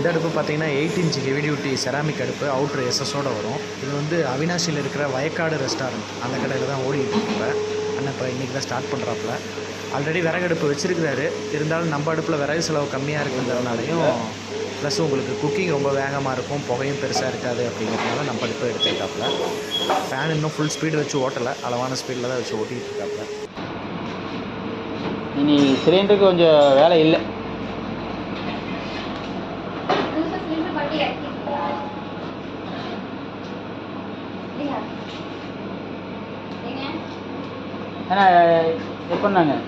இந்த அடுப்பு பார்த்தீங்கன்னா 8 இன்ச் ஹெவி டியூட்டி செராமிக் அடுப்பு, அவுட்ரு எஸ்எஸோட வரும். இது வந்து அவினாசியில் இருக்கிற வயக்காடு ரெஸ்டாரண்ட் அந்த கடையில் தான் ஓடிட்டு இருப்ப. அண்ணன் இப்போ இன்றைக்கி தான் ஸ்டார்ட் பண்ணுறாப்புல. ஆல்ரெடி விறகடுப்பு வச்சுருக்கிறாரு. இருந்தாலும் நம்ம அடுப்பில் விறகு செலவு கம்மியாக இருக்குன்றதுனாலையும் ப்ளஸ் உங்களுக்கு குக்கிங் ரொம்ப வேகமாக இருக்கும், புகையும் பெருசாக இருக்காது அப்படிங்கிறதுனால நம்ம அடுப்பு எடுத்துக்கிட்டாப்புல. ஃபேன் இன்னும் ஃபுல் ஸ்பீடு வச்சு ஓட்டலை, அளவான ஸ்பீடில் தான் வச்சு ஓட்டிகிட்டு இருக்காப்புல. இனி சிலிண்டருக்கு கொஞ்சம் வேலை இல்லை. ஏன்னா எப்போ நாங்கள்